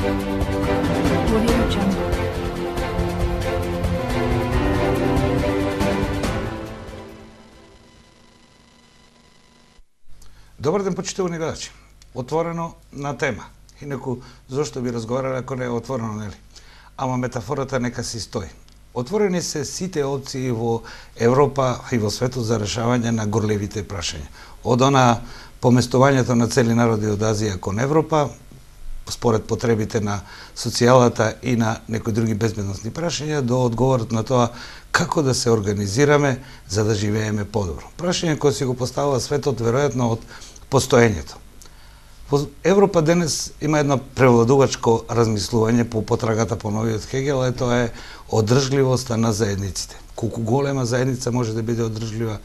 Audio Jungle. Добар ден, почитувани гледачи. Отворено на тема. Инаку, зошто би разговарале ако не е отворено, нели? Ама метафората нека си стои. Отворени се сите опции во Европа и во светот за решавање на горлевите прашања. Од она поместувањето на цели народи од Азија кон Европа, според потребите на социјалата и на некои други безбедносни прашања, до одговорот на тоа како да се организираме за да живееме подобро. Прашање кое си го поставува светот веројатно од постоењето. Во Европа денес има едно превладувачко размислување по потрагата по новиот Хегел, е тоа е одржливоста на заедниците. Колку голема заедница може да биде одржлива,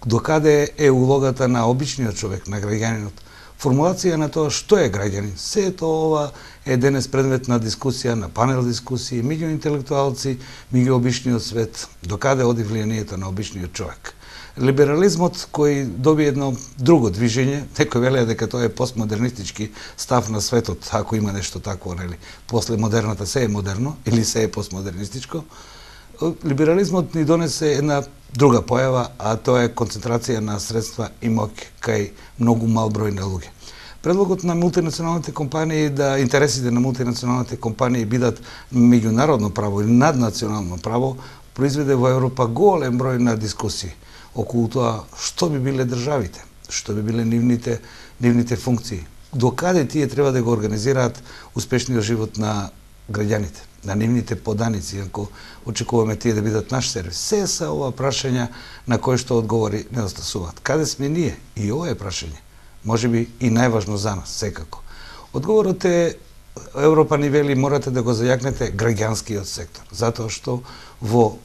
докаде е улогата на обичниот човек, на граѓанинот. Формулација на тоа што е граѓанин. Сето ова е денес предмет на дискусија, на панел дискусии, меѓу интелектуалци, меѓу обичниот свет, докаде оди влијанието на обичниот човек. Либерализмот кој доби едно друго движење, некој веле дека тоа е постмодернистички став на светот, ако има нешто такво, нели? После модерната се е модерно или се е постмодернистичко. Либерализмот ни донесе една друга појава, а тоа е концентрација на средства и моќ кај многу мал број на луѓе. Предлогот на мултинационалните компании да интересите на мултинационалните компании бидат меѓународно право или наднационално право произведе во Европа голем број на дискусии околу тоа што би биле државите, што би биле нивните функции, докаде тие треба да го организираат успешниот живот на граѓаните, на нивните поданици, ако очекуваме тие да бидат наш сервис. Се са ова прашања на кои што одговори недостасуваат. Каде сме ние? И ова е прашање. Можеби и најважно за нас, секако. Одговорот е, Европа ни вели, морате да го зајакнете граѓанскиот сектор, затоа што во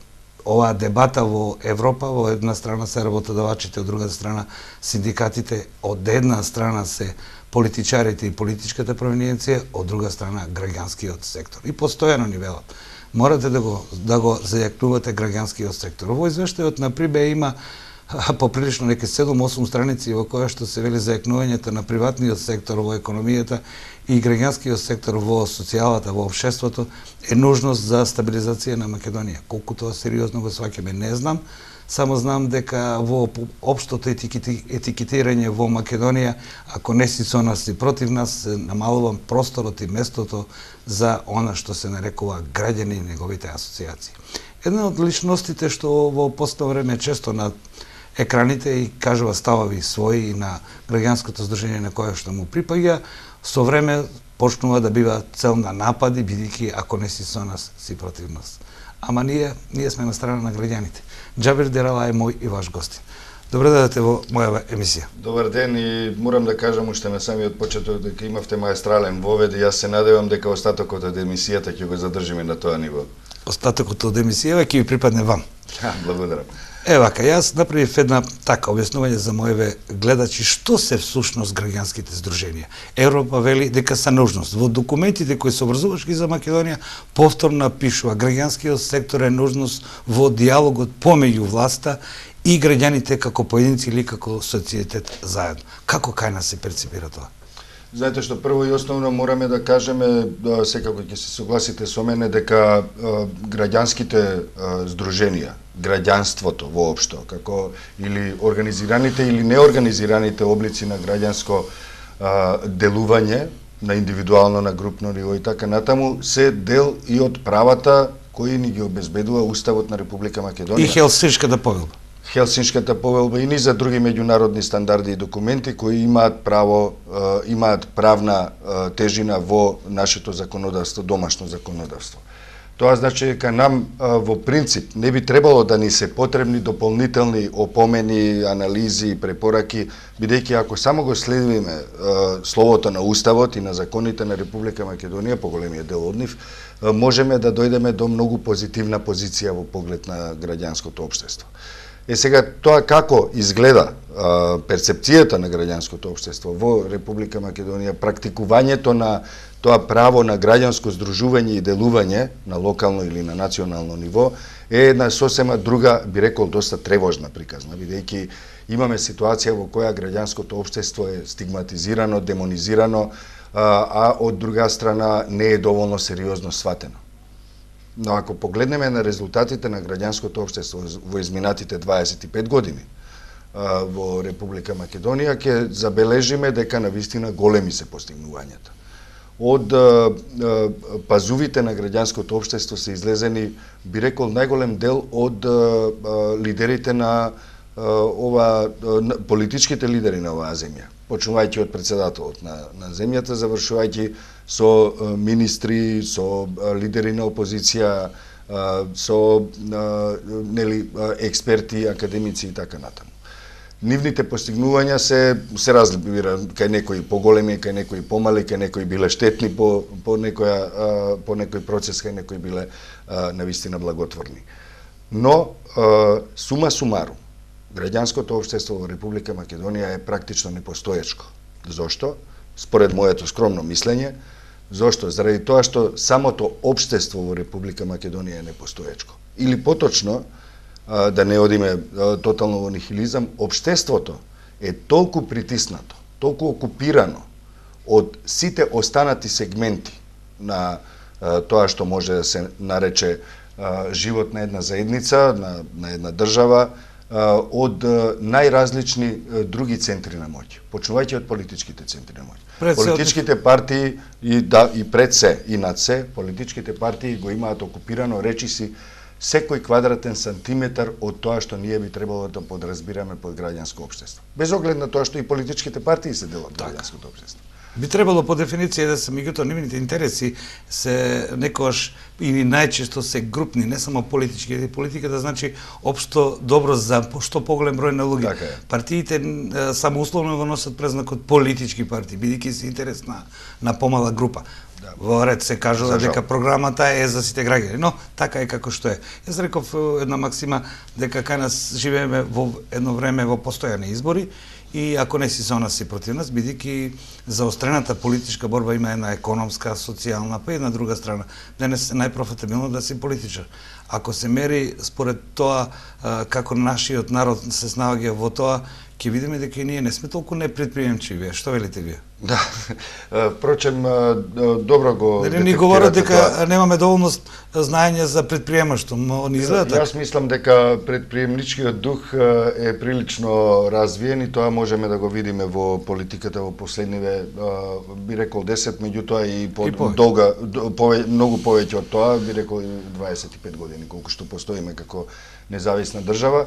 оваа дебата во Европа, во една страна се работодавачите, од друга страна синдикатите, од една страна се политичарите и политичката провиненција, од друга страна граѓанскиот сектор. И постојано ни велат, морате да го зајакнувате граѓанскиот сектор. Во извештајот на Прибе има поприлично неки 7-8 страници во која што се вели зајакнувањето на приватниот сектор во економијата и граѓанскиот сектор во социјалата, во општеството е нужност за стабилизација на Македонија. Колку тоа сериозно го сваќаме, не знам, само знам дека во општото етикетирање во Македонија, ако не си со нас и против нас, намалува просторот и местото за она што се нарекува граѓани и неговите асоциации. Една од личностите што во последно време често на екраните и кажува ставови своји и на граѓанското здружение на кое што му припаѓа, со време почнува да бива цел на напади, бидејќи ако не си со нас, си против нас. Ама ние сме на страна на граѓаните. Џабир Дерала е мој и ваш гостин. Добре дојдете во мојава емисија. Добар ден и морам да кажам уште на самиот почеток дека имавте маестрален вовед и јас се надевам дека остатокот од емисијата ќе го задржиме на тоа ниво. Остатокот од емисијава ќе ви припадне вам. Благодарам. Вака, јас направив една така објаснување за моеве гледачи што се всушност граѓанските здруженија. Европа вели дека се нужност. Во документите кои се образувачки за Македонија повторно пишува граѓанскиот сектор е нужност во диалогот помеѓу власта и граѓаните како поединци или како социетет заедно. Како кај нас се перципира тоа? Знаете што прво и основно мораме да кажеме, секако ќе се согласите со мене, дека граѓанските здруженија, граѓанството воопшто, како или организираните или неорганизираните облици на граѓанско делување, на индивидуално, на групно ниво и така натаму, се дел и од правата кои ни ги обезбедува Уставот на Република Македонија. И Хелсиншката повелба. Хелсиншката повелба и низа други меѓународни стандарди и документи кои имаат право, имаат правна тежина во нашето законодавство, домашно законодавство. Тоа значи дека нам во принцип не би требало да ни се потребни дополнителни опомени, анализи и препораки, бидејќи ако само го следиме словото на Уставот и на законите на Република Македонија, поголемиот дел од нив, можеме да дојдеме до многу позитивна позиција во поглед на граѓанското општество. Сега, тоа како изгледа перцепцијата на граѓанското општество во Република Македонија, практикувањето на тоа право на граѓанско здружување и делување на локално или на национално ниво е една сосема друга, би рекол, доста тревожна приказна, бидејќи имаме ситуација во која граѓанското општество е стигматизирано, демонизирано, а од друга страна не е доволно сериозно сватено. Но ако погледнеме на резултатите на граѓанското општество во изминатите 25 години во Република Македонија, ќе забележиме дека навистина големи се постигнувањата. Од пазувите на граѓанското општество се излезени, би рекол, најголем дел од лидерите на политичките лидери на оваа земја, почнувајќи од председателот на земјата, завршувајќи со министри, со лидери на опозиција, со експерти, академици и така натаму. Нивните постигнувања се разликува, кај некои поголеми, кај некои помали, кај некои биле штетни по некој процес, кај некои биле навистина благотворни. Но сума сумарум, граѓанското општество во Република Македонија е практично непостоечко. Зошто? Според моето скромно мислење, зошто? Заради тоа што самото општество во Република Македонија е непостоечко. Или поточно, да не одиме тотално во нихилизам, општеството е толку притиснато, толку окупирано од сите останати сегменти на тоа што може да се нарече живот на една заедница, на една држава, од најразлични други центри на моќ, почнувајќи од политичките центри на моќ. Политичките партии и пред се и над се, политичките партии го имаат окупирано речиси секој квадратен сантиметар од тоа што ние би требало да подразбираме под граѓанско општество. Без оглед на тоа што и политичките партии се дел од граѓанското општество. Би требало по дефиниција да се, меѓутоа нивните интереси се некојаш или најчесто се групни, не само политички, или политиката значи општо добро за што поголем број на луѓе. Така е. Партиите само условно го носат презнакот политички партии, бидејќи се интерес на помала група. Во ред се кажува дека програмата е за сите граѓани, но така е како што е. Јас реков една максима дека кај нас живееме во едно време во постојани избори и ако не си со нас си против нас, бидејќи заострената политичка борба има една економска, социјална, па една друга страна. Денес е најпрофитабилно да си политичар. Ако се мери според тоа како нашиот народ се снаоѓа во тоа, ќе видиме дека и ние не сме толку непредприемчиви. Што велите вие? Да, впрочем, добро го детектирате. Ни говорат дека немаме доволно знаење за предприемаштво, но не изгледа така. Јас мислам дека предприемничкиот дух е прилично развиен и тоа можеме да го видиме во политиката во последниве, би рекол 10, меѓутоа и многу повеќе од тоа, би рекол 25 години, колку што постоиме како независна држава.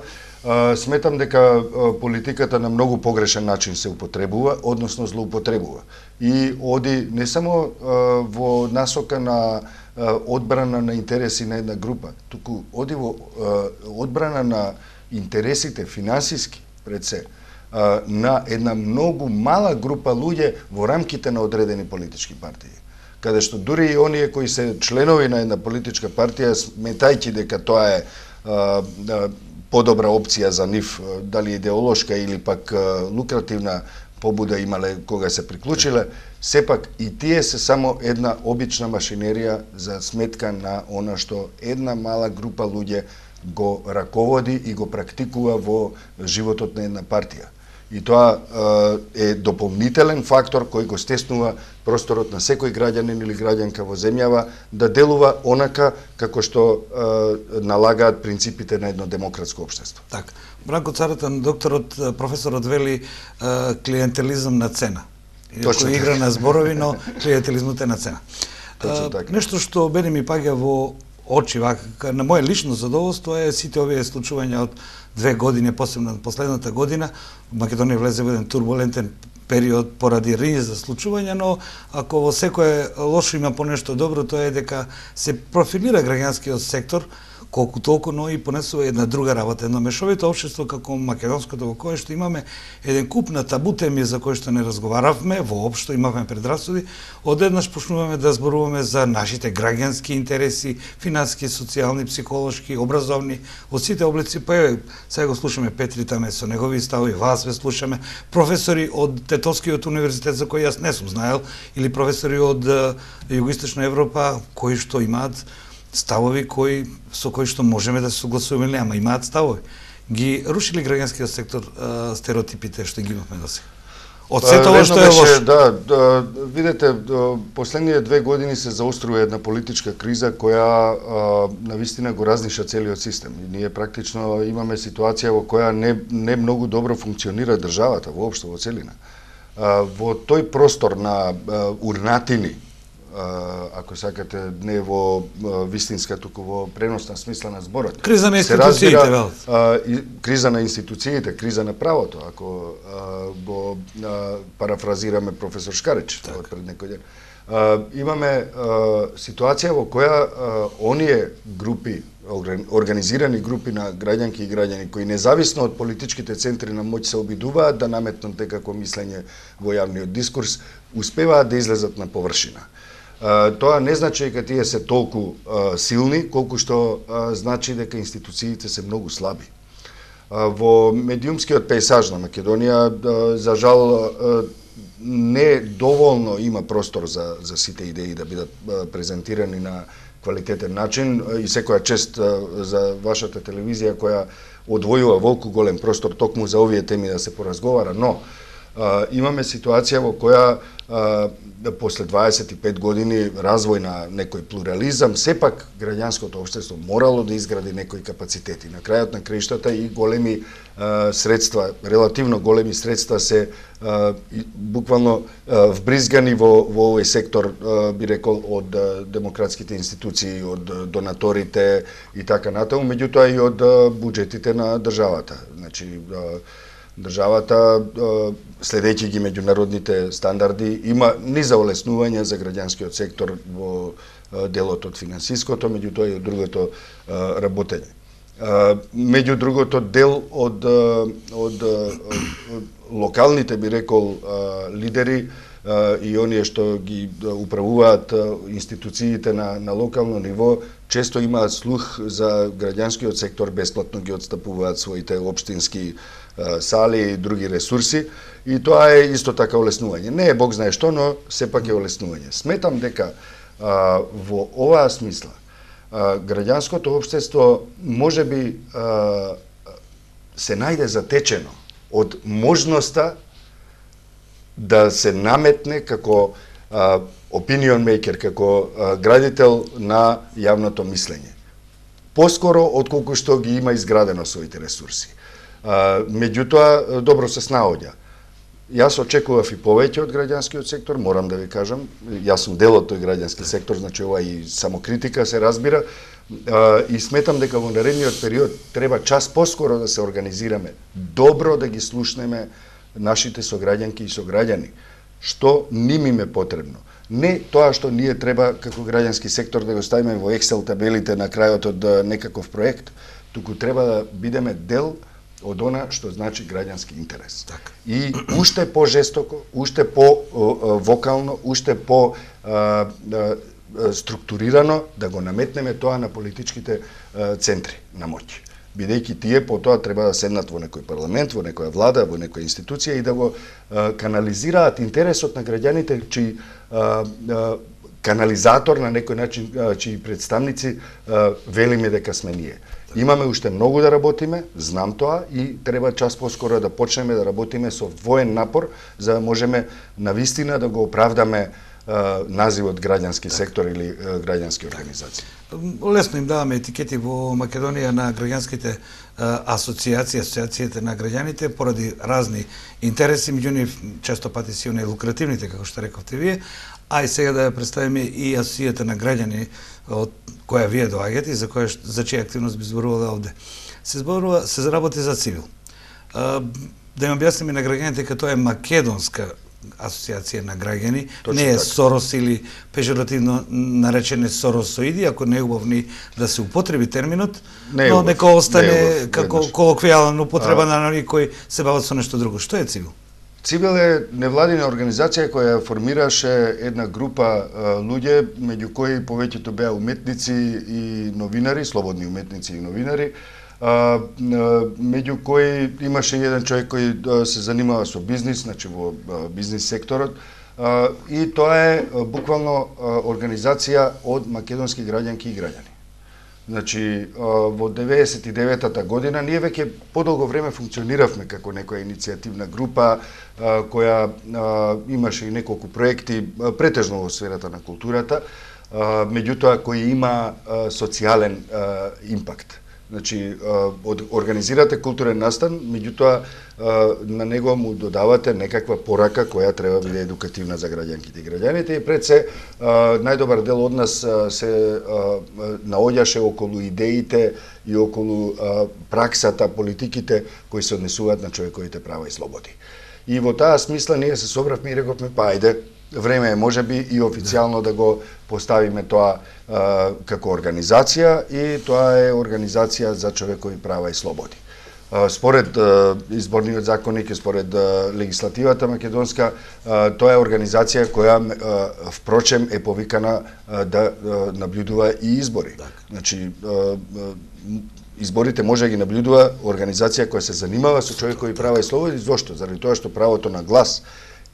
Сметам дека политиката на многу погрешен начин се употребува, односно злоупотребува. И оди не само во насока на одбрана на интереси на една група, туку оди во одбрана на интересите финансиски пред се на една многу мала група луѓе во рамките на одредени политички партии. Каде што дури и оние кои се членови на една политичка партија, сметајќи дека тоа е подобра опција за нив, дали идеолошка или пак лукративна побуда имале кога се приклучиле, сепак и тие се само една обична машинерија за сметка на она што една мала група луѓе го раководи и го практикува во животот на една партија. И тоа е дополнителен фактор кој го стеснува просторот на секој граѓанин или граѓанка во земјава да делува онака како што налагаат принципите на едно демократско општество. Така. Бранко Царатан, докторот, професорот вели клиентелизам на цена. Иако игра на зборови, но клиентелизмот е на цена. Точно така. Нешто што мене ми паѓа во очи, на моје лично задоволство е сите овие случувања од 2 години, посебно последната година. Македонија влезе во еден турбулентен период поради низ за случувања, но ако во секое лошо има по нешто добро, тоа е дека се профилира граѓанскиот сектор колку толку, но и понесува една друга работа, едно мешовито општество како македонското, во кое што имаме еден куп на табу теми за кои што не разговаравме, воопшто имавме предрасуди, одеднаш почнуваме да зборуваме за нашите граѓански интереси, финансиски, социјални, психолошки, образовни, во сите облици, па сега го слушаме Петри таме со негови ставови, вас ве слушаме, професори од Тетовскиот универзитет за кој јас не сум знаел, или професори од Југоисточна Европа кои што имаат ставови со кои што можеме да се согласуваме или ама имаат ставови. Ги рушили граѓанскиот сектор стереотипите што ги имавме досега. Од сето ова што е лошо. Да, видете, последние 2 години се заострува една политичка криза која навистина го разниша целиот систем. И ние практично имаме ситуација во која не многу добро функционира државата воопшто во целина. Во тој простор на урнатини, ако сакате, не во вистинска, туку во преносна смисла на зборот. Криза на институциите, велат. Криза на институциите, криза на правото, ако го парафразираме професор Шкарич од пред некој ден. Имаме ситуација во која оние групи, организирани групи на граѓанки и граѓани кои независно од политичките центри на моќ се обидуваат да наметнат некакво мислење во јавниот дискурс, успеваат да излезат на површина. Тоа не значи дека тие се толку силни, колку што значи дека институциите се многу слаби. Во медиумскиот пейсаж на Македонија, за жал, не доволно има простор за сите идеи да бидат презентирани на квалитетен начин и секоја чест за вашата телевизија која одвојува волку голем простор токму за овие теми да се поразговара, но имаме ситуација во која после 25 години развој на некој плурализам, сепак граѓанското општество морало да изгради некои капацитети. На крајот на краиштата и големи средства, релативно големи средства се буквално вбризгани во овој сектор, би рекол, од демократските институции, од донаторите и така натаму, меѓутоа и од буџетите на државата. Значи, државата, следејќи ги меѓународните стандарди, има низа олеснување за граѓанскиот сектор во делот од финансиското, меѓутоа и од другото работење. Меѓу другото, дел од локалните, би рекол, лидери и оние што ги управуваат институциите на локално ниво, често имаат слух за граѓанскиот сектор, бесплатно ги отстапуваат своите општински сали и други ресурси, и тоа е исто така олеснување. Не е бог знае што, но сепак е олеснување. Сметам дека во оваа смисла граѓанското општество можеби се најде затечено од можноста да се наметне како opinion maker, како градител на јавното мислење. Поскоро отколку што ги има изградено своите ресурси. Меѓутоа, добро се снаоѓа. Јас очекував и повеќе од граѓанскиот сектор, морам да ви кажам. Јас сум дел од тој граѓански сектор, значи ова и самокритика се разбира. И сметам дека во наредниот период треба час поскоро да се организираме, добро да ги слушнеме нашите сограѓанки и сограѓани, што ним им е потребно. Не тоа што ние треба како граѓански сектор да го ставиме во Excel табелите на крајот од некаков проект, туку треба да бидеме дел од она што значи граѓански интерес. Так. И уште по-жестоко, уште по-вокално, уште по структурирано да го наметнеме тоа на политичките центри на моќ. Бидејќи тие потоа треба да седнат во некој парламент, во некоја влада, во некоја институција и да го канализираат интересот на граѓаните, чии канализатор на некој начин, чии представници велиме дека сме ние. Имаме уште многу да работиме, знам тоа, и треба час поскоро да почнеме да работиме со воен напор, за да можеме навистина да го оправдаме називот граѓански сектор или граѓански организации. Лесно им даваме етикети во Македонија на граѓанските асоциациите на граѓаните поради разни интереси, меѓу нив често пати си оние лукративните, како што рековте вие, а и сега да ја представиме и асоциацијата на граѓани од која вие доаѓате и за чија активност би зборувале овде. Се заработи за цивил. Да им објасниме на граѓаните дека тоа е македонска асоциација на граѓани, точно не е така. Сорос или пежоративно наречене соросоиди, ако не е убав ни да се употреби терминот, но нека остане како колоквијална употреба на оние кои се бават со нешто друго. Што е цивил? Цивил е невладина организација која формираше една група луѓе, меѓу кои повеќето беа уметници и новинари, слободни уметници и новинари, меѓу кои имаше еден човек кој се занимава со бизнис, значи во бизнис секторот, и тоа е буквално организација од македонски граѓанки и граѓани. Значи, во 99-та година ние веќе подолго време функциониравме како некоја иницијативна група која имаше и неколку проекти, претежно во сферата на културата, меѓутоа кои има социјален импакт. Значи, организирате културен настан, меѓутоа на него му додавате некаква порака која треба да биде едукативна за граѓанките и граѓаните, и пред се најдобар дел од нас се наоѓаше околу идеите и околу праксата, политиките кои се однесуваат на човековите права и слободи. И во таа смисла ние се собравме и рековме, па ајде, време е можеби и официјално да го поставиме тоа како организација, и тоа е Организација за човекови права и слободи. Според изборниот законник и според легислативата македонска, тоа е организација која впрочем е повикана да наблюдува и избори. Значи, изборите може да ги наблюдува организација која се занимава со човекови права и слободи. Зошто? Заради тоа што правото на глас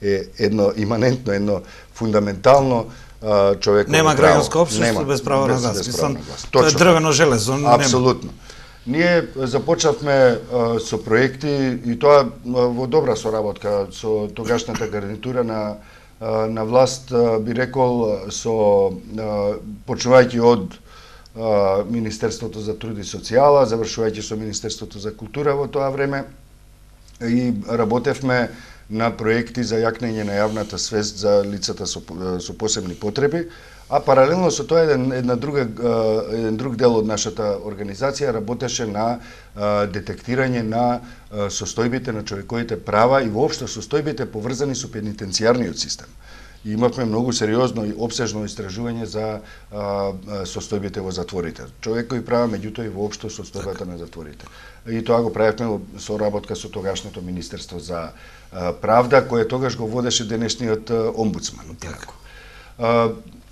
е едно иманентно, едно фундаментално човеково право. Нема граѓанско општество без право на глас. Тоа е дрвено железо. Апсолутно. Ние започнавме со проекти, и тоа во добра соработка со тогашната гарнитура на власт, би рекол, со почнувајќи од Министерството за труд и социјала, завршувајќи со Министерството за култура во тоа време, и работевме на проекти за јакнење на јавната свест за лицата со посебни потреби, а паралелно со тоа еден друг дел од нашата организација работеше на детектирање на состојбите на човековите права и воопшто состојбите поврзани со пенитенцијарниот систем. И имавме многу сериозно и обсежно истражување за состојбите во затворите. Човекови права, меѓутоа и воопшто состојбата на затворите. И тоа го правевме со работка со тогашното Министерство за правда, кое тогаш го водеше денешниот омбудсман.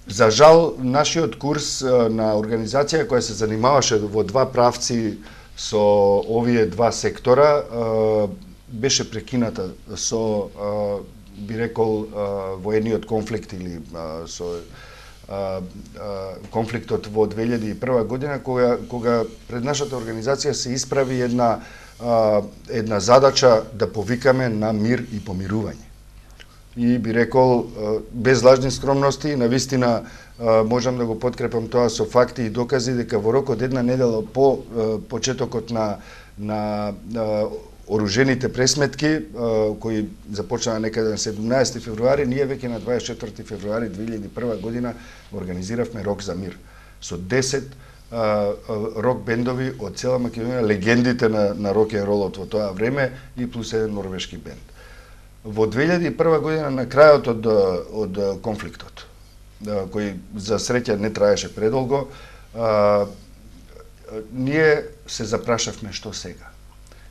За жал, нашиот курс на организација која се занимаваше во два правци со овие два сектора беше прекината со, би рекол, воениот конфликт или со конфликтот во 2001 година, кога пред нашата организација се исправи една задача да повикаме на мир и помирување. И би рекол, без лажни скромности, навистина можам да го подкрепам тоа со факти и докази, дека во рок од една недела по почетокот на оружените пресметки, кои започнаа некаде на 17 февруари, ние веќе на 24 февруари 2001 година организиравме Рок за мир со 10 рок бендови од цела Македонија, легендите на рок н ролот во тоа време, и плюс еден норвешки бенд. Во 2001 година, на крајот од конфликтот, кој за среќа не траеше предолго, ние се запрашавме што сега.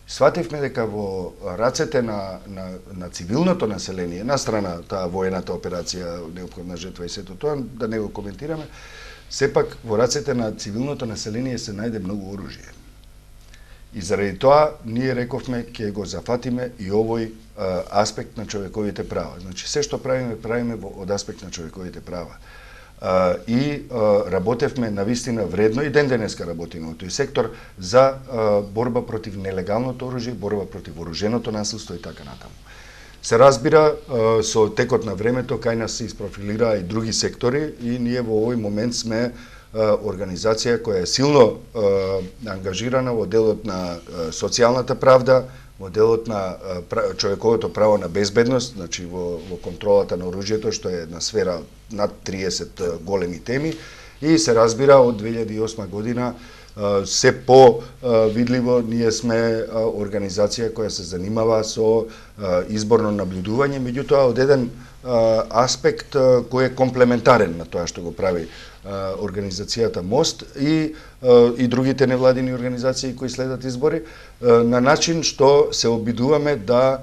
Свативме дека во рацете на цивилното население, на страна таа воената операција, неопходна жетва и сето тоа, да не го коментираме, сепак во рацете на цивилното население се најде многу оружје. И заради тоа ние рековме ќе го зафатиме и овој аспект на човековите права. Значи се што правиме од аспект на човековите права. И работевме навистина вредно, и ден денеска работиме во тој сектор, за борба против нелегалното оружје, борба против оруженото насилство и така натаму. Се разбира, со текот на времето кај нас се isпрофилираа и други сектори, и ние во овој момент сме организација која е силно ангажирана во делот на социјалната правда, во делот на човековото право на безбедност, значи во контролата на оружјето, што е една сфера над 30 големи теми, и се разбира од 2008 година се по видливо ние сме организација која се занимава со изборно наблюдување, меѓутоа од еден аспект кој е комплементарен на тоа што го прави организацијата МОСТ и другите невладини организации кои следат избори, на начин што се обидуваме да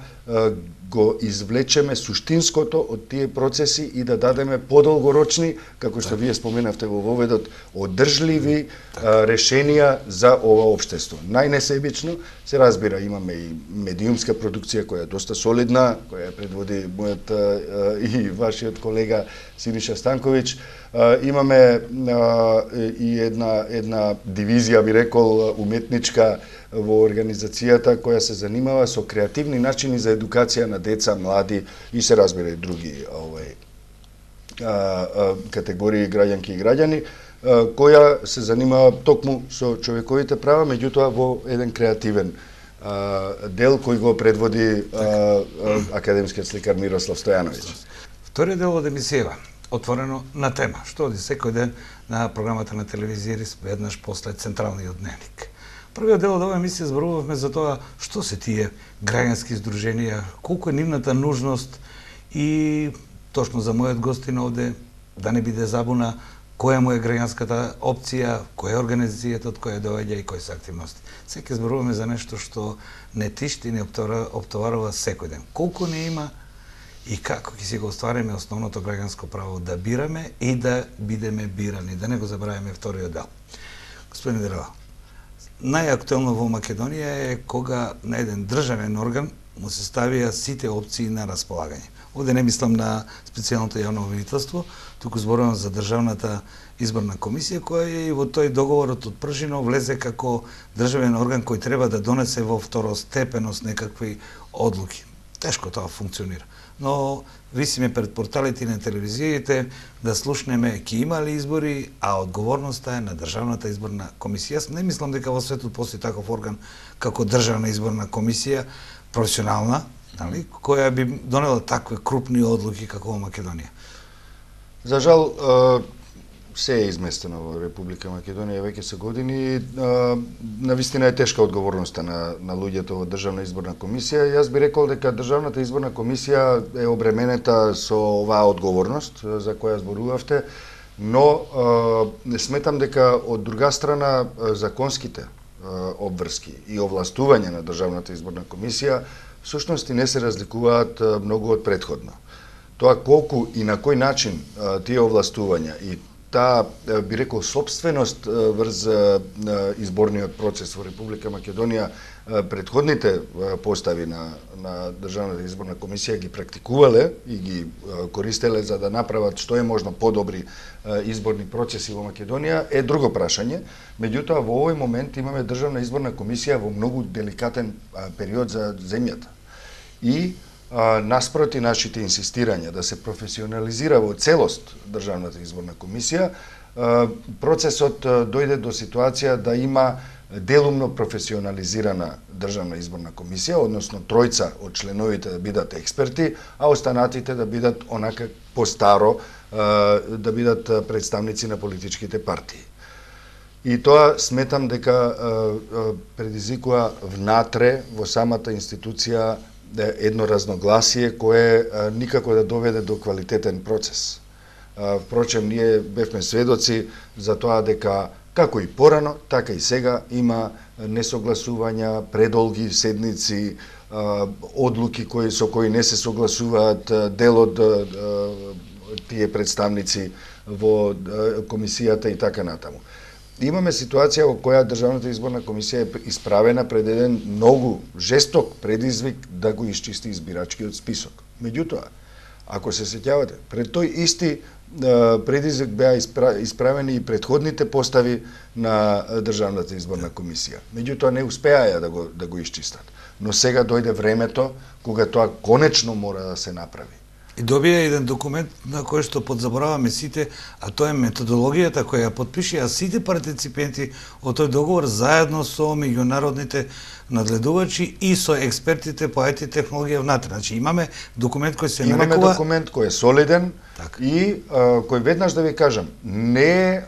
го извлечеме суштинското од тие процеси и да дадеме подолгорочни, како што вие споменавте во воведот, одржливи решенија за ова општество. Најнесебично се разбира, имаме и медиумска продукција која е доста солидна, која предводи мојот и вашиот колега Синиша Станковиќ. Имаме и една дивизија, би рекол, уметничка во организацијата која се занимава со креативни начини за едукација на деца, млади и се разбира и други категории граѓанки и граѓани, која се занимава токму со човековите права, меѓутоа во еден креативен дел кој го предводи академскиот сликар Мирослав Стојановиќ. Вториот дел од емисијава отворено на тема, што оди секој ден на програмата на телевизија Рис веднаш после централниот дневник. Првиот дел од оваа емисија зборувавме за тоа што се тие граѓански здруженија, колку е нивната нужност и точно за мојот гостин овде да не биде забуна која му е граѓанската опција, која е организацијата од која доаѓа и кои се активности. Секој зборуваме за нешто што не тишти, не оптоварува секој ден. Колку не има и како ќе си го оствариме основното граѓанско право да бираме и да бидеме бирани, да не го забравиме вториот дел. Господин Дерова, најактуелно во Македонија е кога на еден државен орган му се ставија сите опции на располагање. Овде не мислам на специјалното јавно обвинителство, туку зборувам за државната изборна комисија која и во тој договорот од пржино влезе како државен орган кој треба да донесе во второстепеност некакви одлуки. Тешко тоа функционира. Но висиме пред порталите на телевизиите да слушнеме ќе има ли избори, а одговорноста е на државната изборна комисија. Јас не мислам дека во светот постои таков орган како државна изборна комисија, професионална, нали, која би донела такви крупни одлуки како во Македонија. За жал, се е изместено во Република Македонија веќе се години. Навистина е тешка одговорноста на луѓето во Државна изборна комисија. Јас би рекол дека Државната изборна комисија е обременета со оваа одговорност за која зборувавте, но не сметам дека од друга страна законските обврски и овластување на Државната изборна комисија всушност и не се разликуваат многу од претходно. Тоа колку и на кој начин тие овластувања и таа, би рекол, собственост врз изборниот процес во Република Македонија претходните постави на Државната изборна комисија ги практикувале и ги користеле за да направат што е можно подобри изборни процеси во Македонија е друго прашање. Меѓутоа, во овој момент имаме Државна изборна комисија во многу деликатен период за земјата. И наспроти нашите инсистирања да се професионализира во целост Државната изборна комисија, процесот дојде до ситуација да има делумно професионализирана Државна изборна комисија, односно тројца од членовите да бидат експерти, а останатите да бидат онака по-старо, да бидат представници на политичките партии. И тоа сметам дека предизвикува внатре во самата институција едно разногласие кое никако да доведе до квалитетен процес. Впрочем, ние бевме сведоци за тоа дека како и порано, така и сега има несогласувања, предолги седници, одлуки со кои не се согласуваат дел од тие представници во комисијата и така натаму. Имаме ситуација во која Државната изборна комисија е исправена пред еден многу жесток предизвик да го исчисти избирачкиот список. Меѓутоа, ако се сеќавате, пред тој исти предизвик беа исправени и претходните постави на Државната изборна комисија. Меѓутоа не успеаја да го исчистат. Но сега дојде времето кога тоа конечно мора да се направи. И добија еден документ на кој што подзабораваме сите, а тоа е методологијата која подпишија сите партиципенти од тој договор заедно со меѓународните надледувачи и со експертите по IT технологија внатре. Значи имаме документ кој се нарекува... Имаме документ кој е солиден и кој веднаш да ви кажам, не е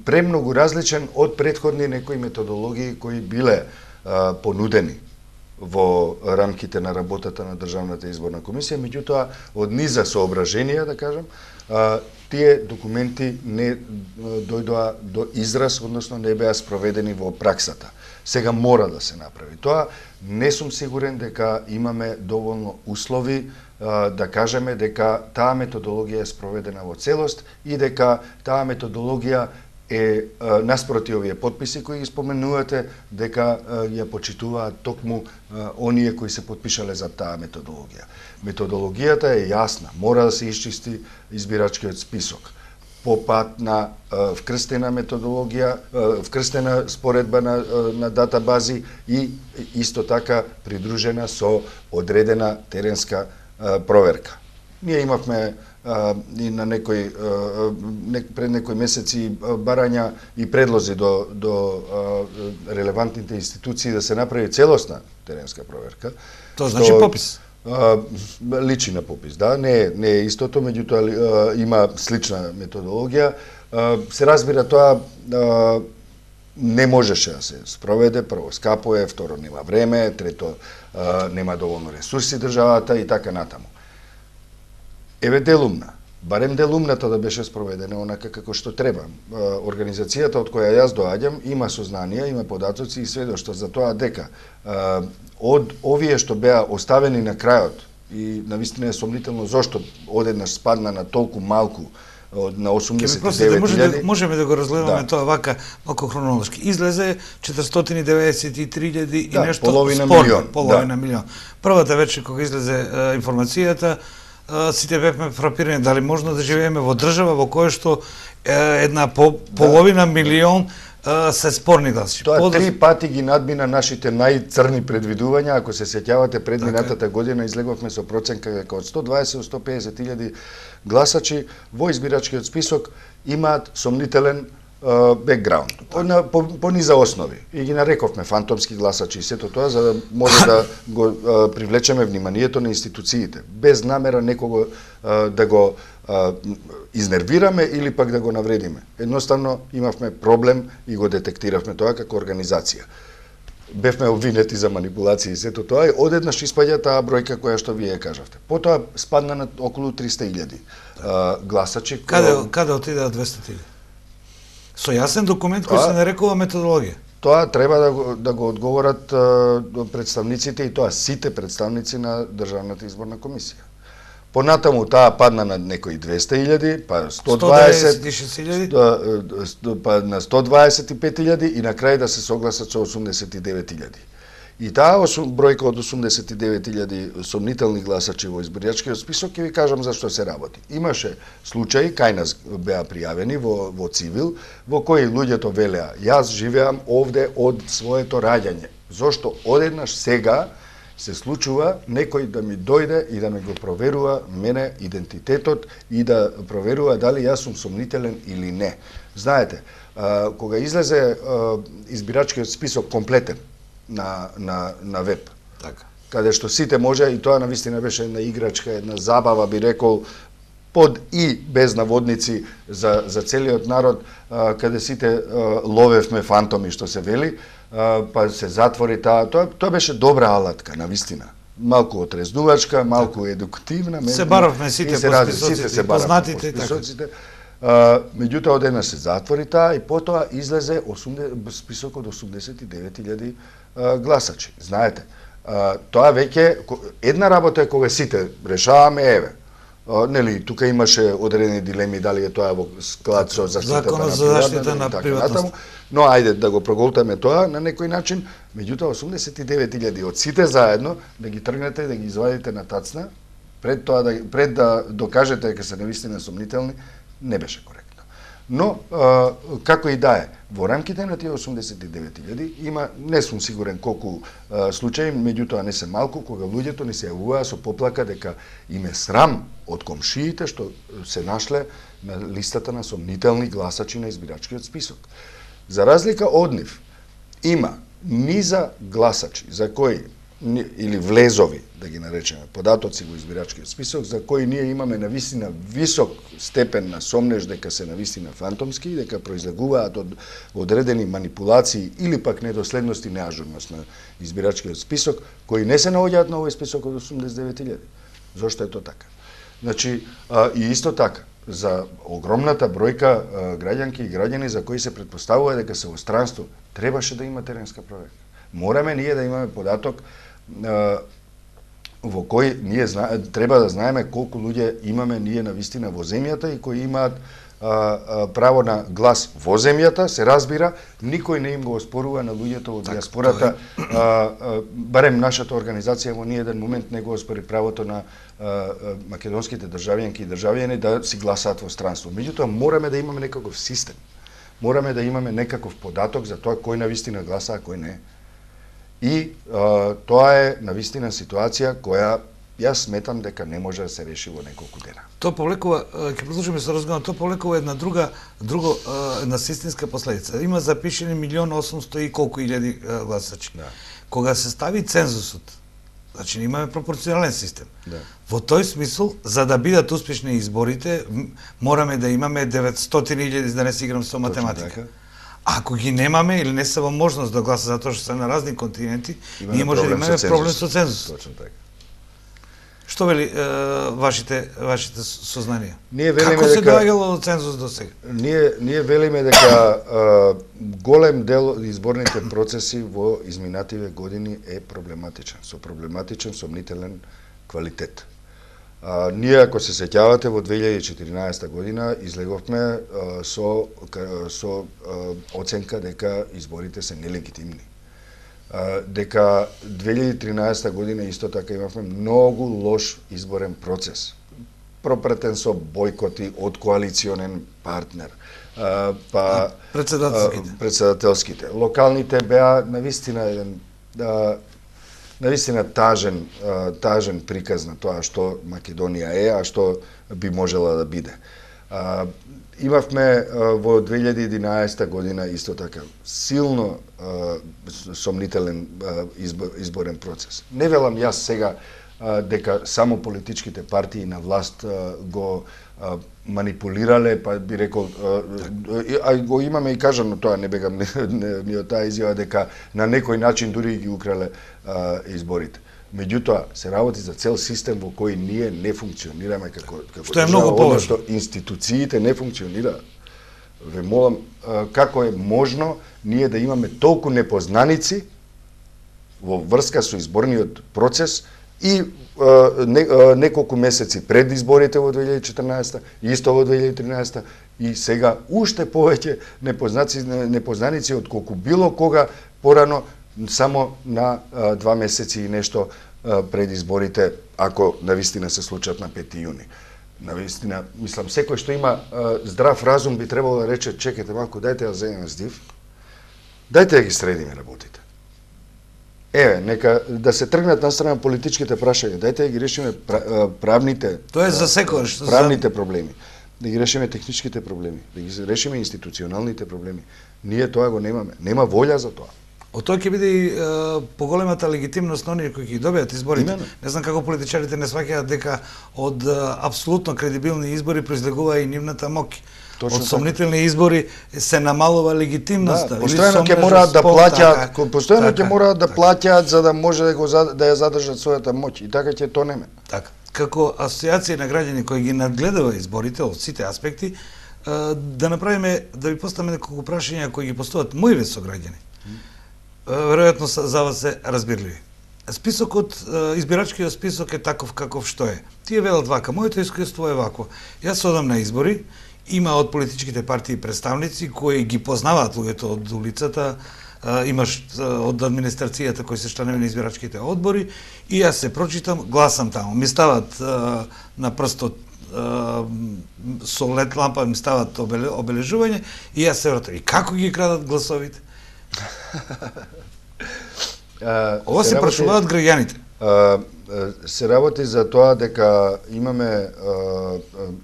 премногу различен од претходни некои методологии кои биле понудени во рамките на работата на Државната изборна комисија, меѓутоа од низа соображенија, да кажам, тие документи не дојдоа до израз, односно не беа спроведени во праксата. Сега мора да се направи. Тоа не сум сигурен дека имаме доволно услови да кажеме дека таа методологија е спроведена во целост и дека таа методологија е наспроти овие подписи кои ги споменувате, дека ја почитуваат токму оние кои се подпишале за таа методологија. Методологијата е јасна, мора да се исчисти избирачкиот список по пат на вкрстена методологија, вкрстена споредба на датабази и исто така придружена со одредена теренска проверка. Ние имавме и на пред некои месеци барања и предлози до релевантните институции да се направи целосна теренска проверка. Тоа значи попис? Личи на попис, да, не е истото, меѓутоа има слична методологија. Се разбира тоа не можеше да се спроведе, прво скапо е, второ нема време, трето нема доволно ресурси државата и така натаму. Еве делумна, барем делумната да беше спроведена онака како што треба. Организацијата од која јас доаѓам има сознанија, има податоци и сведоштва за тоа дека од овие што беа оставени на крајот и навистина е сомнително зошто одеднаш спадна на толку малку на 89.000. Можеме да го разгледаме тоа вака малку хронолошки. Излезе 493.000 и нешто половина милион. Првата вечер кога излезе информацијата, сите бевме фрапирани дали можно да живееме во држава во која што една половина милион се спорни гласачи. Тоа 3 пати ги надмина нашите најцрни предвидувања. Ако се сеќавате, пред минатата година излеговме со проценка дека од 120 до 150.000 гласачи во избирачкиот список имаат сомнителен бекграунд, по низа основи. И ги нарековме фантомски гласачи и сето тоа, за да може да го привлечеме вниманието на институциите, без намера некого да го изнервираме или пак да го навредиме. Едноставно имавме проблем и го детектиравме тоа како организација. Бевме обвинети за манипулации и сето тоа и одеднаш испаѓа таа бројка која што вие кажавте. Потоа спадна на околу 300.000 гласачи. Каде отидеа 200.000? Со јасен документ кој се нарекува методологија. Тоа треба да го одговорат представниците и тоа сите представници на Државната изборна комисија. Понатаму таа падна на некои 200.000, па 120.000, па на 125.000 и на крај да се согласат со 89.000. И таа бројка од 89.000 сомнителни гласачи во избирачкиот список, ќе ви кажам зашто се работи. Имаше случаи, кај нас беа пријавени во цивил, во кои луѓето велеа, јас живеам овде од своето раѓање. Зошто одеднаш сега се случува некој да ми дојде и да ме го проверува мене идентитетот и да проверува дали јас сум сомнителен или не. Знаете, кога излезе избирачкиот список комплетен на веб, така, каде што сите може, и тоа навистина беше една играчка, една забава, би рекол, под и без наводници за целиот народ, каде сите ловевме фантоми, што се вели, па се затвори тоа беше добра алатка, навистина. Малку отрезнувачка, малку едукативна. Се баравме сите по познатите, така. Меѓутоа одеднаш се затвори таа и потоа излезе список од 89.000 гласачи. Знаете, тоа веќе една работа е кога сите решаваме, еве, нели, тука имаше одредени дилеми дали е тоа во склад со заштита на приватност. Но ајде да го проголтаме тоа на некој начин, меѓутоа 89.000 од сите заедно да ги тргнете, да ги извадите на тацна, пред да докажете дека се навистина сомнителни, не беше коректно. Но, како и да е, во рамките на тие 89.000 има, не сум сигурен колку случаи, меѓутоа не се малку, кога луѓето не се јавуваа со поплака дека им е срам од комшиите што се нашле на листата на сомнителни гласачи на избирачкиот список. За разлика од нив, има низа гласачи за кои или влезови, да ги наречеме, податоци во избирачкиот список, за кои ние имаме навистина висок степен на сомнеж дека се навистина фантомски и дека произлегуваат од одредени манипулации или пак недоследност и неажурност на избирачкиот список, кои не се наоѓаат на овој список од 89.000. Зошто е тоа така? Значи, и исто така, за огромната бројка граѓанки и граѓани за кои се претпоставува дека се во странство, требаше да има теренска проверка. Мораме ние да имаме податок во кој ние треба да знаеме колку луѓе имаме ние навистина во земјата и кои имаат право на глас во земјата, се разбира, никој не им го оспорува на луѓето од диаспората, барем нашата организација во ниеден момент не го оспори правото на македонските државјанки и државјани да си гласаат во странство. Меѓутоа, мораме да имаме некаков систем. Мораме да имаме некаков податок за тоа кој навистина гласа, а кој не. И тоа е навистина ситуација која јас сметам дека не може да се реши во неколку дена. Тоа повлекува, ќе продолжиме со разговорот, тоа повлекува една една системска последица. Има запишени 1.800.000 и колку илјади гласачи. Да. Кога се стави цензусот, значи имаме пропорционален систем. Да. Во тој смисол, за да бидат успешни изборите, мораме да имаме 900.000, да не се играм со математика. Ако ги немаме или не се во можност да гласа затоа што се на разни континенти, ние може да имаме проблем со цензусот. Точно така. Што вели вашите сознанија? Ние велиме Како се дека доаѓало до цензус до сега? Ние велиме дека голем дел од изборните процеси во изминативе години е проблематичен, сомнителен квалитет. Ние, ако се сеќавате, во 2014 година излеговме со оценка дека изборите се нелегитимни. Дека 2013 година исто така имавме многу лош изборен процес, пропратен со бојкоти од коалиционен партнер, па председателските. Локалните беа навистина тажен приказ на тоа што Македонија е, а што би можела да биде. Имавме во 2011 година исто така силно сомнителен изборен процес. Не велам јас сега дека само политичките партии на власт го манипулирале, па би рекол, а го имаме и кажано тоа, не бегам ни од таа изјава, дека на некој начин дури ги украле изборите. Меѓутоа, се работи за цел систем во кој ние не функционираме како што е многу поважно. Што институциите не функционираат. Ве молам, како е можно ние да имаме толку непознаници во врска со изборниот процес и неколку месеци пред изборите во 2014, исто во 2013 и сега уште повеќе непознаници од колку било кога порано, само на 2 месеци и нешто пред изборите, ако навистина се случат на 5 јуни. Навистина, мислам, секој што има здрав разум би требало да рече, чекайте малку, дајте да земеме здив, дајте да ги средиме работите. Еве, нека да се тргнат настрана политичките прашања, дајте да ги решиме правните. Тоа е за секојаш. Правните проблеми, да ги решиме техничките проблеми, да ги решиме институционалните проблеми. Ние тоа го немаме. Нема волја за тоа. Од тоа ќе биде и поголемата легитимност на оние кои ги добијат изборите. Именно. Не знам како политичарите не сваќаат дека од апсолутно кредибилни избори произлегува и нивната моќ. Од сомнителни избори се намалува легитимноста. Постојано ќе мораат да плаќаат, постојано ќе мораат да плаќаат за да може да ја задржат својата моќ и така ќе тонеме. Така. Како асоциација на граѓани кои ги надгледува изборите од сите аспекти, да направиме, да ви поставиме неколку прашања кои ги постават моиве сограѓани. Веројатно за вас се разбирливи. Списокот, избирачкиот список е таков каков што е. Тие велат вака, моето искуство е вакво. Јас одам на избори, има од политичките партии представници кои ги познаваат луѓето од улицата, имаш од администрацијата кои се членови на избирачките одбори и јас се прочитам, гласам таму. Ми стават на прстот со лед лампа ми стават обележување и јас се вратам. И како ги крадат гласовите? Ова се прашуваат граѓаните. Се работи за тоа дека имаме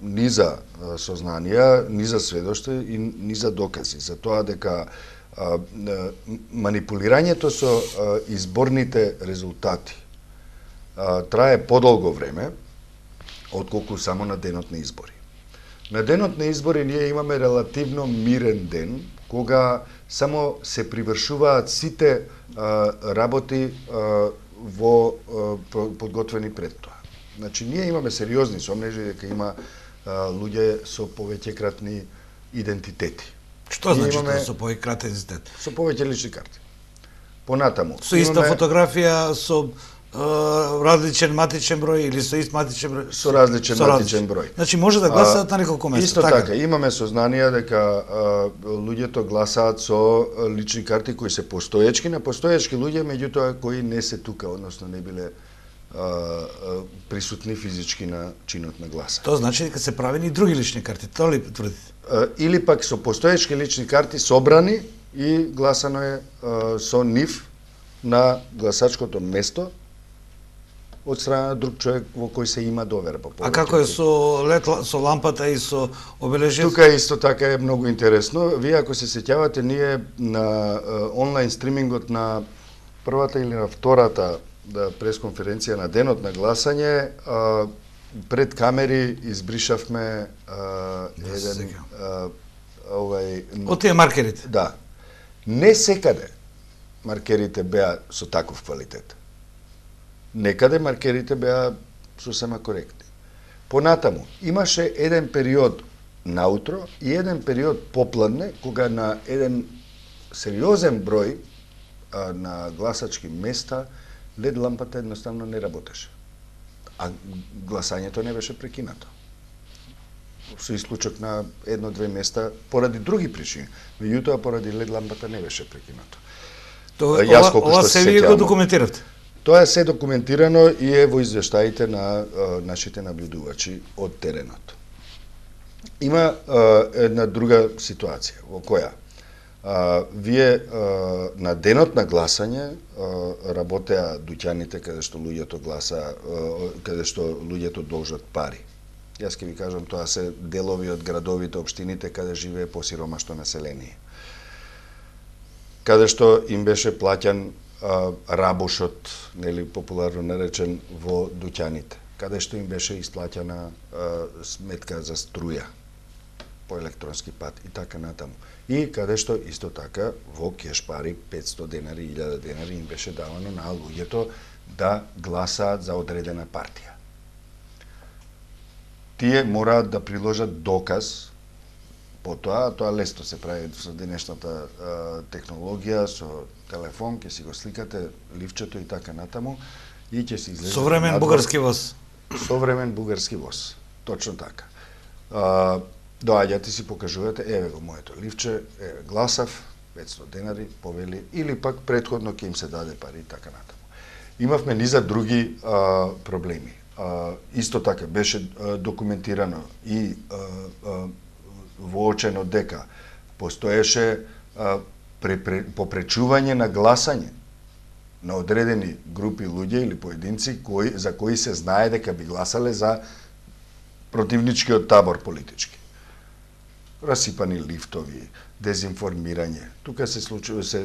низа сознанија, низа сведоштва и низа докази за тоа дека манипулирањето со изборните резултати трае подолго време отколку само на денот на избори. На денот на избори ние имаме релативно мирен ден, кога само се привршуваат сите работи во подготвени пред тоа. Значи, ние имаме сериозни сомнежи дека има луѓе со повеќекратни идентитети. Што значи тоа со повеќекратен идентитет? Со повеќе лични карти. Понатаму. Со иста фотографија, со различен матичен број или со ист матичен број? Со различен матичен број. Значи може да гласаат на неколку места. Исто така, имаме сознанија дека луѓето гласаат со лични карти кои се постоечки на постоечки луѓе, меѓутоа кои не се тука, односно не биле присутни физички на чинот на гласа. Тоа значи дека се правени и други лични карти, тоа ли тврдите? Или пак со постоечки лични карти собрани и гласано е со нив на гласачкото место од страна на друг човек во кој се има доверба. А како е со лампата и со обележјето? Тука исто така е многу интересно. Вие ако се сеќавате, ние на онлайн стримингот на првата или на втората пресконференција на денот на гласање, пред камери избришавме еден од тие маркерите. Да. Не секаде маркерите беа со таков квалитет. Некаде маркерите беа сосема коректни. Понатаму, имаше еден период наутро и еден период попладне, кога на еден сериозен број на гласачки места лед лампата едноставно не работеше. А гласањето не беше прекинато. Со исклучок на едно-две места поради други причини. Меѓутоа поради лед лампата не беше прекинато. Ова се вие го документиравте? Тоа е се документирано и е во извештаите на нашите наблюдувачи од теренот. Има една друга ситуација во која вие на денот на гласање работеа дуќаните каде што луѓето каде што луѓето должат пари. Јас ќе ви кажам, тоа се делови од градовите, општините каде живее посиромашно население. Каде што им беше плаќан рабушот, нели популарно наречен, во дуќаните, каде што им беше исплаќана сметка за струја по електронски пат и така натаму. И каде што исто така во кеш пари 500 денари, 1000 денари им беше давано на луѓето да гласаат за одредена партија. Тие мораат да приложат доказ потоа, тоа лесно се прави со денешната технологија, со телефон, ќе си го сликате ливчето и така натаму и ќе си излезе современ бугарски воз. Современ бугарски воз. Точно така. Доаѓате си покажувате, еве го моето ливче, еве гласав, 500 денари, повели, или пак предходно ќе им се даде пари и така натаму. Имавме низа други проблеми. Исто така беше документирано и воочено дека постоеше попречување на гласање на одредени групи луѓе или поединци за кои се знае дека би гласале за противничкиот табор политички. Расипани лифтови, дезинформирање. Тука се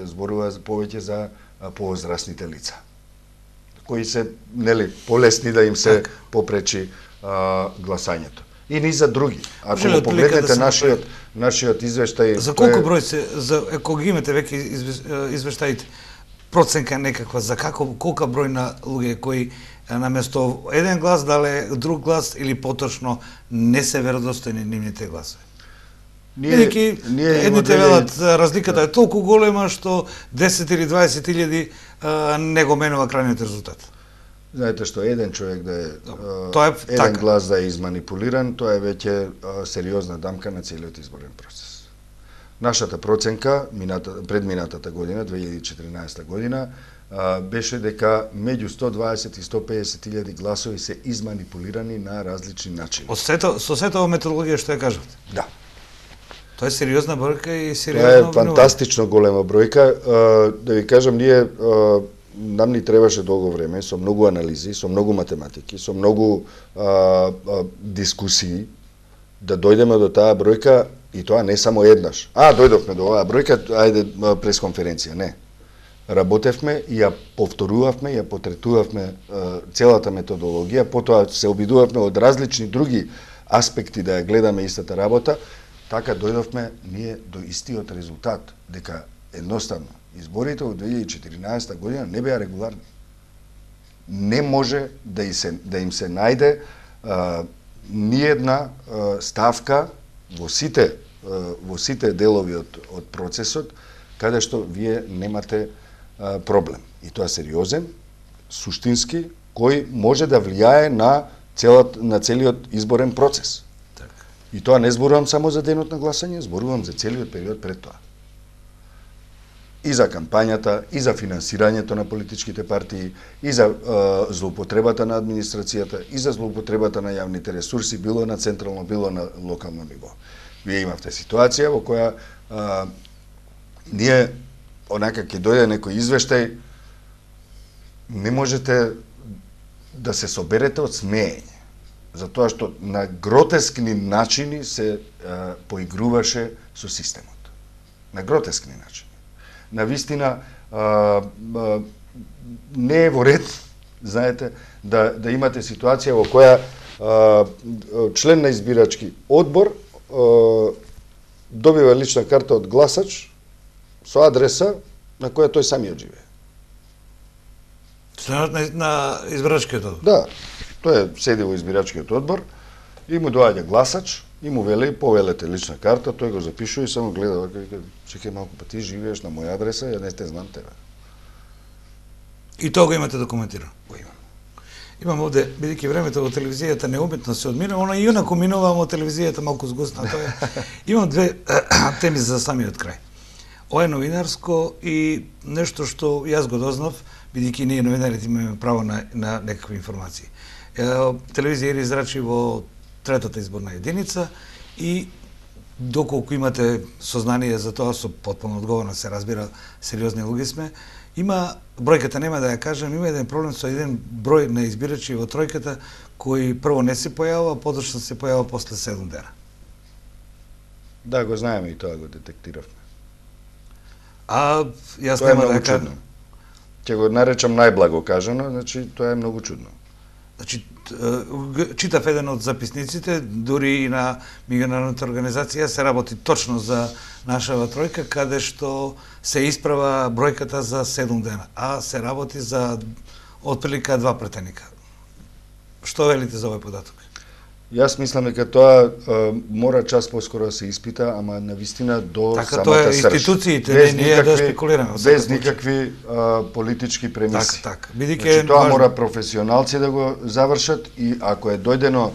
зборува повеќе за повозрасните лица, кои се полесни да им се попречи гласањето. И ни за други. Ако го погледнете нашиот извештај... За колку број се, ако ги имате веќе извештаите, проценка некаква, за колка број на луѓе кои наместо еден глас дале друг глас или поточно не се веродостојни нивните гласови? Едните велат разликата е толку голема што 10 или 20 илјади не го менува крајниот резултат. Знаете што, еден човек да е, еден глас да е изманипулиран, тоа е веќе сериозна дамка на целиот изборен процес. Нашата проценка, предминатата година, 2014 година, беше дека меѓу 120 и 150 илјади гласови се изманипулирани на различни начини. Со сета методологија што ја кажавте? Да. Тоа е сериозна бројка и сериозно Тоа е фантастично голема бројка. Да ви кажам, ние нам ни требаше долго време, со многу анализи, со многу математики, со многу дискусии, да дојдеме до таа бројка, И тоа не само еднаш. Дојдовме до оваа бројка, ајде пресконференција. Не. Работевме и ја повторувавме, ја потретувавме целата методологија, потоа се обидувавме од различни други аспекти да ја гледаме истата работа, така дојдовме ние до истиот резултат, дека едноставно изборите од 2014 година не беа регуларни. Не може да им се најде ниедна ставка во сите делови од процесот каде што вие немате проблем. И тоа сериозен, суштински, кој може да влијае на целиот изборен процес. Так. И тоа не зборувам само за денот на гласање, зборувам за целиот период пред тоа. И за кампањата, и за финансирањето на политичките партии, и за злоупотребата на администрацијата, и за злоупотребата на јавните ресурси, било на централно, било на локално ниво. Вие имавте ситуација во која ние, онака ќе дојде некој извештај, не можете да се соберете од смеење, затоа што на гротескни начини се поигруваше со системот. На гротескни начини. На вистина не е во ред, знаете, да имате ситуација во која член на избирачки одбор добива лична карта од гласач со адреса на која тој самиот живее. Членот на избирачкиот одбор? Да, тој седи во избирачкиот одбор и му доаѓа гласач и му вели, повелете лична карта, тој го запишува и само гледа, чекај малку, па ти живееш на моја адреса, ја не те знам тебе. И тоа го имате документирано? Го имам. Имам овде, бидејќи времето во телевизијата неуметно се одминува, она и инаку минува, во телевизијата малку згусна. Имам две теми за самиот крај. Ова е новинарско и нешто што јас го дознав, бидејќи ние новинарите имаме право на некакви информации. Телевизија израчи во третата изборна единица и доколку имате сознание за тоа, со потполно одговорно се разбира, сериозни луѓе сме, има, бројката нема да ја кажем, има еден проблем со еден број на избирачи во тројката кој прво не се појавува, подошто се појавува после 7 дена. Да, го знаеме и тоа го детектиравме. Јас тоа нема да ја кажам. Ќе го наречам најблаго кажано, значи тоа е многу чудно. Значи, читав еден од записниците, дури и на меѓународната организација се работи точно за нашава тројка, каде што се исправа бројката за 7 дена, а се работи за отприлика 2 претеника. Што велите за овој податок? Јас мислам дека тоа мора час поскоро да се испита, ама навистина до така, самата тоа е срж. институциите, не ние да спекулираме. Без никакви политички премиси. Так. Значи, тоа мора професионалци да го завршат и ако е дојдено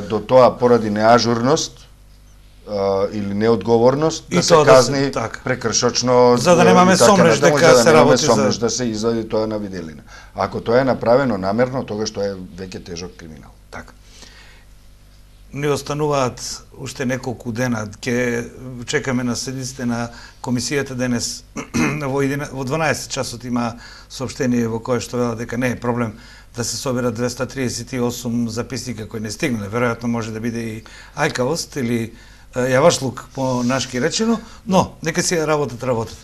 до тоа поради неажурност или неодговорност, да се казни прекршочно, за да немаме сомнеш дека се работи за да се извади тоа на виделина. Ако тоа е направено намерно, тогаш тоа е веќе тежок криминал. Така. Не остануваат уште неколку дена. Ќе чекаме на седниците на комисијата денес. Во 12 часот има соопштение во кое што вела дека не е проблем да се соберат 238 записника кои не стигнале. Веројатно може да биде и ајкавост или јавашлук по нашки речено, но нека си работат.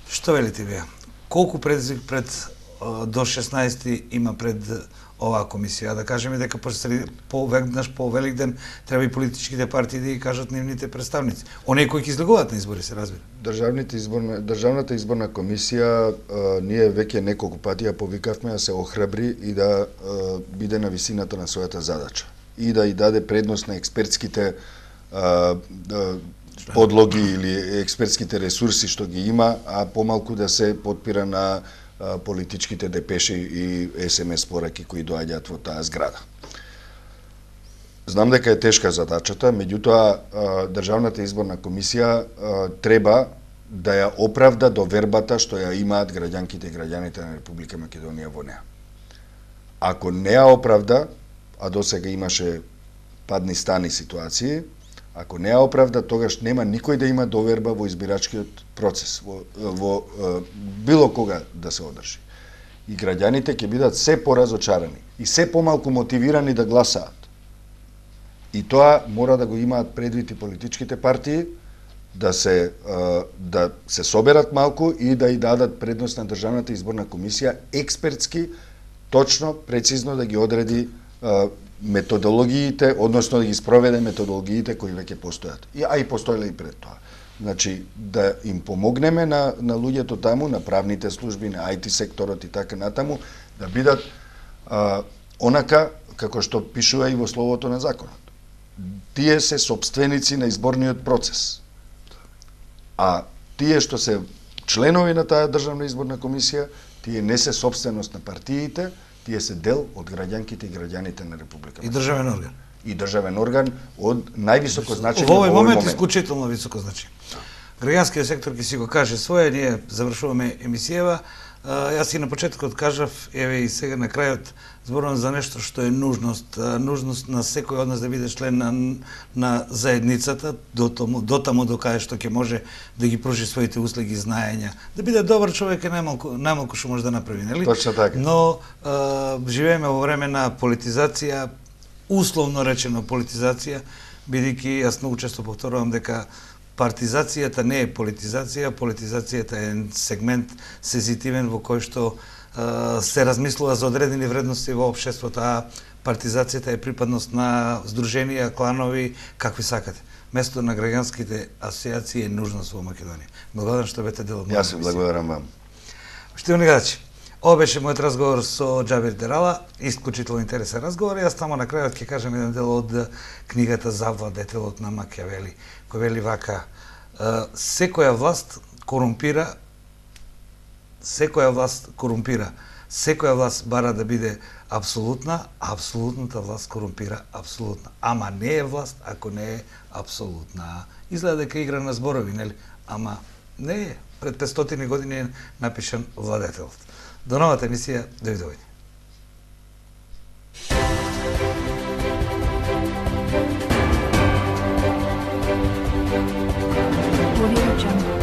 Што велите вие? Колку предизвик пред до 16 има пред оваа комисија, да кажеме дека поведнаш по Великден треба и политичките партии да ги кажат нивните представници. Оние кои ќе излегуваат на избори, се разбира. Државната изборна комисија, ние веќе неколку пати ја повикавме да се охрабри и да биде на висината на својата задача и да и даде предност на експертските подлоги или експертските ресурси што ги има, а помалку да се потпира на политичките депеши и СМС пораки кои доаѓаат во таа зграда. Знам дека е тешка задачата, меѓутоа Државната изборна комисија треба да ја оправда довербата што ја имаат граѓанките и граѓаните на Република Македонија во неа. Ако не ја оправда, а досега имаше падни стани ситуации, ако не ја оправда, тогаш нема никој да има доверба во избирачкиот процес, во било кога да се одржи. И граѓаните ќе бидат се поразочарани и се помалку мотивирани да гласаат. И тоа мора да го имаат предвид и политичките партии, да се соберат малку и да и дадат предност на Државната изборна комисија експертски, точно, прецизно да ги одреди методологиите, односно да ги спроведе методологиите кои веќе постојат. А и постоеле и пред тоа. Значи, да им помогнеме на луѓето таму, на правните служби, на IT секторот и така натаму, да бидат онака како што пишува и во словото на законот. Тие се собственици на изборниот процес. А тие што се членови на таа Државна изборна комисија, тие не се собственост на партиите, тие се дел од граѓанките и граѓаните на Република. И државен орган. И државен орган од највисоко значење во овој момент исклучително високо значење. Граѓанскиот сектор ќе си го каже своје, ние завршуваме емисијава. Јас и на почетокот кажав, еве и сега на крајот зборувам за нешто што е нужност на секој од нас да биде член на заедницата, до таму до кај што ќе може да ги пружи своите услуги и знаења. Да биде добар човек е најмалку што може да направи, нели? Точно така. Но живееме во време на политизација, условно речено политизација, бидејќи јас многу често повторувам дека партизацијата не е политизација, политизацијата е сегмент сензитивен во кој што се размислува за одредени вредности во општеството, а партизацијата е припадност на здруженија, кланови, какви сакате. Место на граѓанските асоциации е нужност во Македонија. Благодарам што бете дел од мојата Јас благодарам вам. Штивни гледачи, ова беше мојот разговор со Џабир Дерала, исклучително интересен разговор. Јас тамо на крајот ќе кажам еден дел од книгата за владетелот на Макијавели, кој вели вака: секоја власт корумпира, секоја власт бара да биде апсолутна, а апсолутната власт корумпира апсолутна. Ама не е власт ако не е апсолутна. Изгледа дека игра на зборови, нели? Ама не е. Пред 500 години е напишан владетелот. До новата емисија, довидување. Audio Jungle.